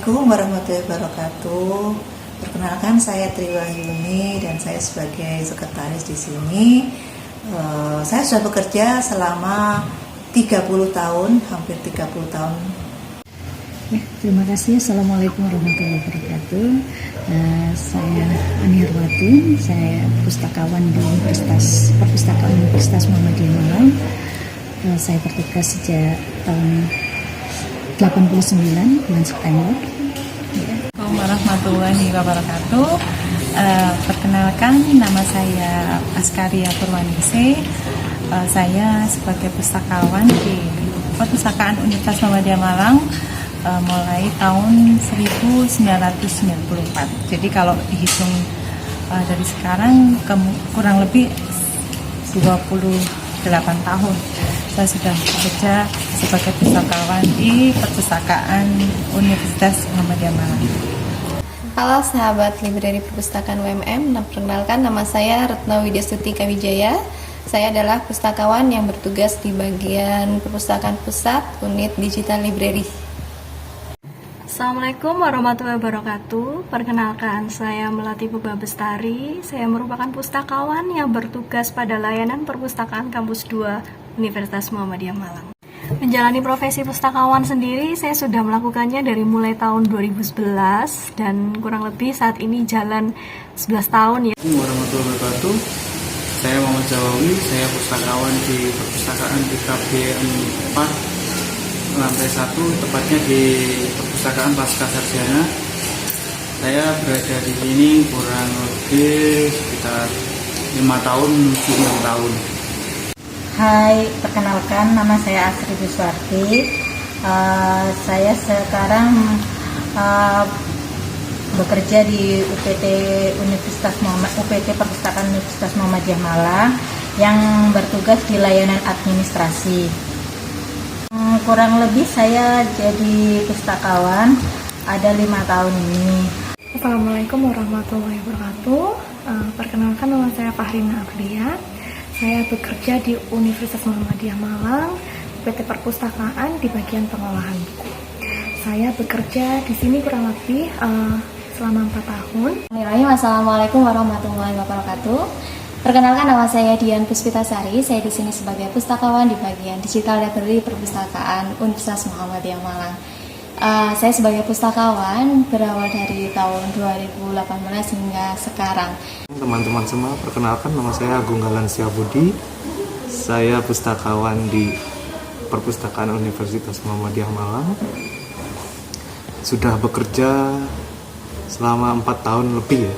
Assalamualaikum warahmatullahi wabarakatuh. Perkenalkan, saya Triwahyuni dan saya sebagai sekretaris di sini. Saya sudah bekerja selama 30 tahun, hampir 30 tahun. Ya, terima kasih. Assalamualaikum warahmatullahi wabarakatuh. Saya Anirwati, saya pustakawan di Perpustakaan Universitas Muhammadiyah Malang. Saya bertugas sejak tahun 89 bulan September. Assalamualaikum warahmatullahi wabarakatuh. Perkenalkan, nama saya Askaria Purwanise. Saya sebagai pustakawan di Perpustakaan Universitas Muhammadiyah Malang mulai tahun 1994. Jadi kalau dihitung dari sekarang kurang lebih 28 tahun saya sudah bekerja sebagai pustakawan di Perpustakaan Universitas Muhammadiyah Malang. Halo sahabat Library Perpustakaan UMM, perkenalkan nama saya Retno Widyastuti Kawijaya. Saya adalah pustakawan yang bertugas di bagian Perpustakaan Pusat Unit Digital Library. Assalamualaikum warahmatullahi wabarakatuh. Perkenalkan, saya Melati Puba Bestari. Saya merupakan pustakawan yang bertugas pada layanan perpustakaan Kampus 2 Universitas Muhammadiyah Malang. Menjalani profesi pustakawan sendiri, saya sudah melakukannya dari mulai tahun 2011 dan kurang lebih saat ini jalan 11 tahun ya. Assalamualaikum warahmatullahi wabarakatuh. Saya Muhammad Jawawi, saya pustakawan di Perpustakaan PKB 4 lantai 1, tepatnya di Perpustakaan Pasca Sarjana. Saya berada di sini kurang lebih sekitar 5 tahun menuju 6 tahun. Hai, perkenalkan nama saya Asri Biswarti. Saya sekarang bekerja di UPT Perpustakaan Universitas Muhammadiyah Malang yang bertugas di layanan administrasi. Kurang lebih saya jadi pustakawan ada 5 tahun ini. Assalamualaikum warahmatullahi wabarakatuh. Perkenalkan, nama saya Fahrina Aglia. Saya bekerja di Universitas Muhammadiyah Malang, PT Perpustakaan di bagian pengolahan buku. Saya bekerja di sini kurang lebih selama 4 tahun. Assalamualaikum warahmatullahi wabarakatuh. Perkenalkan, nama saya Dian Puspitasari. Saya di sini sebagai pustakawan di bagian Digital Library Perpustakaan Universitas Muhammadiyah Malang. Saya sebagai pustakawan berawal dari tahun 2018 hingga sekarang. Teman-teman semua, perkenalkan nama saya Agung Galan Syabudi. Saya pustakawan di Perpustakaan Universitas Muhammadiyah Malang. Sudah bekerja selama 4 tahun lebih ya.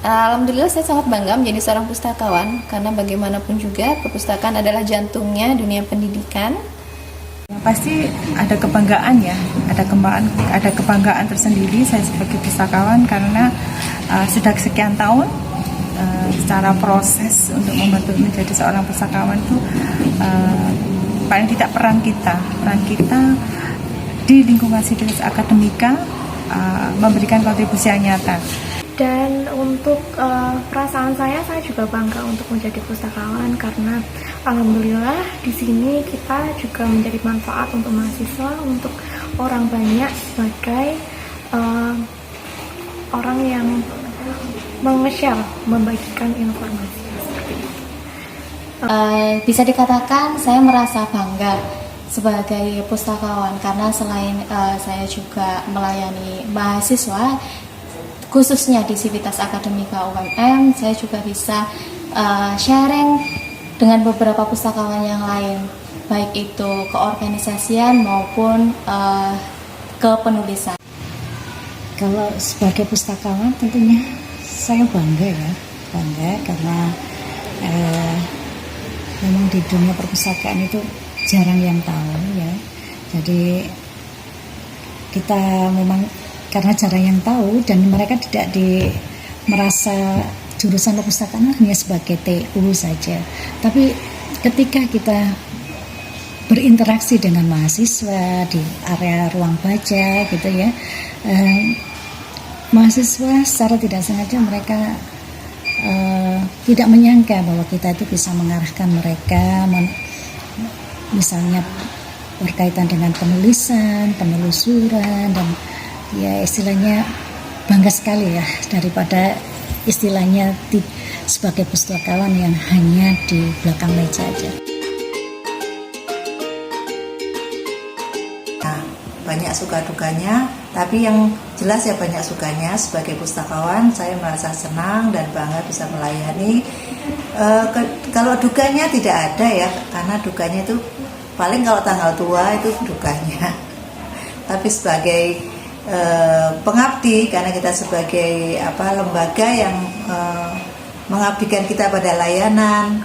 Alhamdulillah saya sangat bangga menjadi seorang pustakawan karena bagaimanapun juga perpustakaan adalah jantungnya dunia pendidikan. Yang pasti ada kebanggaan ya, ada kebanggaan tersendiri saya sebagai pustakawan karena sudah sekian tahun secara proses untuk membantu menjadi seorang pustakawan itu paling tidak peran kita di lingkungan sivitas akademika memberikan kontribusi yang nyata. Dan untuk perasaan saya juga bangga untuk menjadi pustakawan karena alhamdulillah di sini kita juga menjadi manfaat untuk mahasiswa, untuk orang banyak sebagai orang yang meng-share, membagikan informasi seperti itu. Bisa dikatakan saya merasa bangga sebagai pustakawan karena selain saya juga melayani mahasiswa khususnya di Sivitas Akademika UMM, saya juga bisa sharing dengan beberapa pustakawan yang lain, baik itu keorganisasian maupun kepenulisan. Kalau sebagai pustakawan tentunya saya bangga karena memang di dunia perpustakaan itu jarang yang tahu ya. Jadi kita memang karena jarang yang tahu dan mereka tidak merasa jurusan perpustakaan hanya sebagai TU saja. Tapi ketika kita berinteraksi dengan mahasiswa di area ruang baca gitu ya, mahasiswa secara tidak sengaja mereka tidak menyangka bahwa kita itu bisa mengarahkan mereka misalnya berkaitan dengan penulisan, penelusuran, dan ya istilahnya bangga sekali ya daripada istilahnya sebagai pustakawan yang hanya di belakang meja aja. Nah, banyak suka dukanya, tapi yang jelas ya banyak sukanya. Sebagai pustakawan saya merasa senang dan bangga bisa melayani. Kalau dukanya tidak ada ya, karena dukanya itu paling kalau tanggal tua itu dukanya. Tapi sebagai pengabdi, karena kita sebagai lembaga yang mengabdikan kita pada layanan,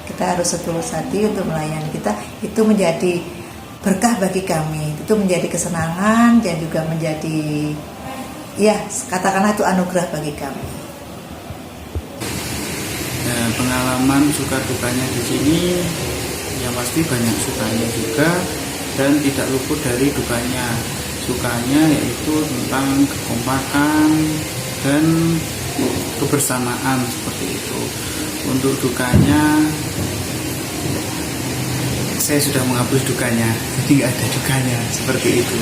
kita harus setulus hati untuk melayani kita. Itu menjadi berkah bagi kami, itu menjadi kesenangan dan juga menjadi ya katakanlah itu anugerah bagi kami. Pengalaman suka dukanya di sini ya pasti banyak sukanya juga dan tidak luput dari dukanya. Sukanya yaitu tentang kekompakan dan kebersamaan seperti itu. Untuk dukanya saya sudah menghapus dukanya, jadi nggak ada dukanya seperti itu.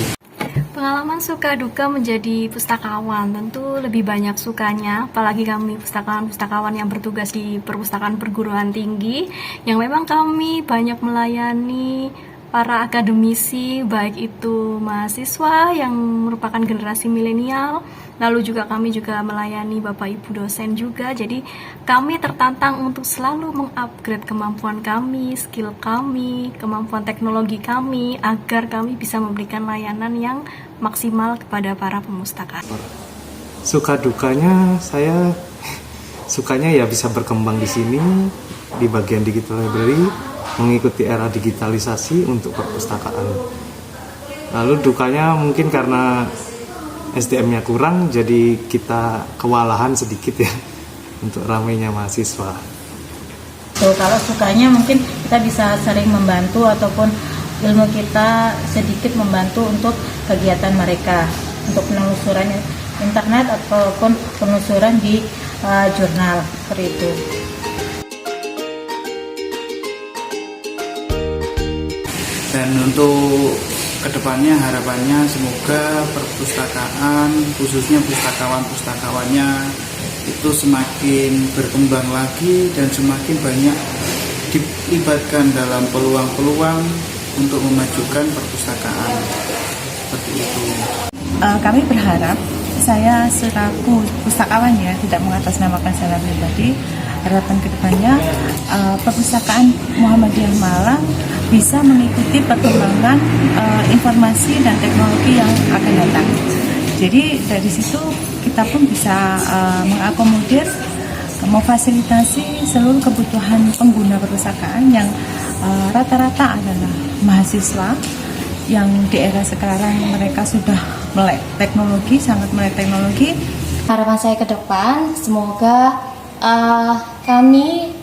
Pengalaman suka duka menjadi pustakawan tentu lebih banyak sukanya, apalagi kami pustakawan yang bertugas di perpustakaan perguruan tinggi yang memang kami banyak melayani para akademisi, baik itu mahasiswa yang merupakan generasi milenial, lalu juga kami juga melayani Bapak Ibu dosen juga. Jadi kami tertantang untuk selalu mengupgrade kemampuan kami, skill kami, kemampuan teknologi kami, agar kami bisa memberikan layanan yang maksimal kepada para pemustakaan. Suka dukanya saya sukanya ya bisa berkembang di sini di bagian digital library, mengikuti era digitalisasi untuk perpustakaan. Lalu dukanya mungkin karena SDM-nya kurang, jadi kita kewalahan sedikit ya untuk ramainya mahasiswa. Kalau sukanya mungkin kita bisa saling membantu ataupun ilmu kita sedikit membantu untuk kegiatan mereka, untuk penelusuran internet ataupun penelusuran di jurnal seperti itu. Dan untuk kedepannya harapannya semoga perpustakaan, khususnya pustakawan-pustakawannya itu semakin berkembang lagi dan semakin banyak dilibatkan dalam peluang-peluang untuk memajukan perpustakaan seperti itu. Kami berharap, saya selaku pustakawan ya, tidak mengatasnamakan secara pribadi, harapan kedepannya perpustakaan Muhammadiyah Malang bisa mengikuti perkembangan informasi dan teknologi yang akan datang. Jadi dari situ kita pun bisa mengakomodir, memfasilitasi seluruh kebutuhan pengguna perpustakaan yang rata-rata adalah mahasiswa yang di era sekarang mereka sudah melek teknologi, sangat melek teknologi. Harapan saya ke depan, semoga kami,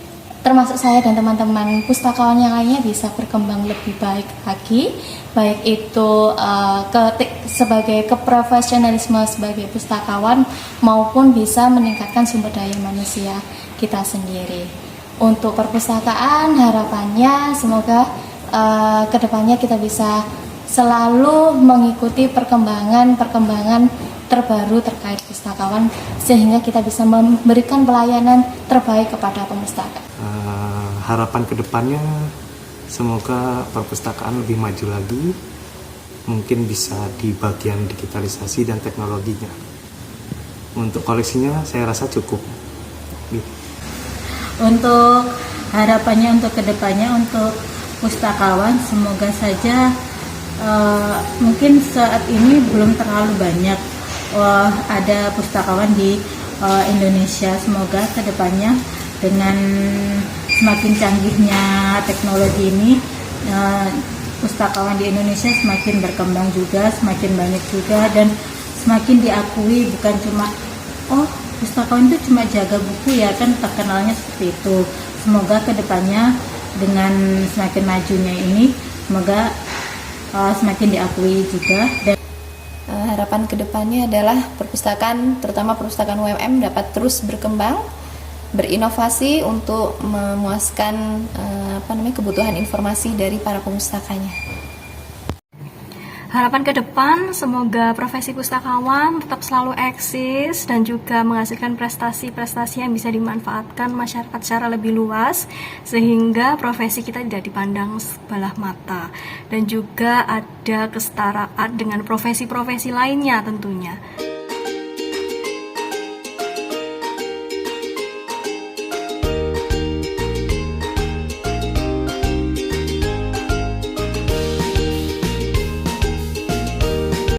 termasuk saya dan teman-teman pustakawan yang lainnya bisa berkembang lebih baik lagi, baik itu sebagai keprofesionalisme sebagai pustakawan maupun bisa meningkatkan sumber daya manusia kita sendiri. Untuk perpustakaan harapannya semoga kedepannya kita bisa selalu mengikuti perkembangan terbaru terkait pustakawan sehingga kita bisa memberikan pelayanan terbaik kepada pemustakaan. Harapan kedepannya semoga perpustakaan lebih maju lagi, mungkin bisa di bagian digitalisasi dan teknologinya. Untuk koleksinya saya rasa cukup. Untuk harapannya untuk kedepannya untuk pustakawan semoga saja mungkin saat ini belum terlalu banyak ada pustakawan di Indonesia. Semoga kedepannya dengan semakin canggihnya teknologi ini pustakawan di Indonesia semakin berkembang juga, semakin banyak juga dan semakin diakui, bukan cuma pustakawan itu cuma jaga buku ya kan, terkenalnya seperti itu. Semoga kedepannya dengan semakin majunya ini semoga semakin diakui juga. Dan harapan kedepannya adalah perpustakaan, terutama perpustakaan UMM dapat terus berkembang berinovasi untuk memuaskan kebutuhan informasi dari para pemustakanya. Harapan ke depan, semoga profesi pustakawan tetap selalu eksis dan juga menghasilkan prestasi-prestasi yang bisa dimanfaatkan masyarakat secara lebih luas, sehingga profesi kita tidak dipandang sebelah mata. Dan juga ada kesetaraan dengan profesi-profesi lainnya tentunya.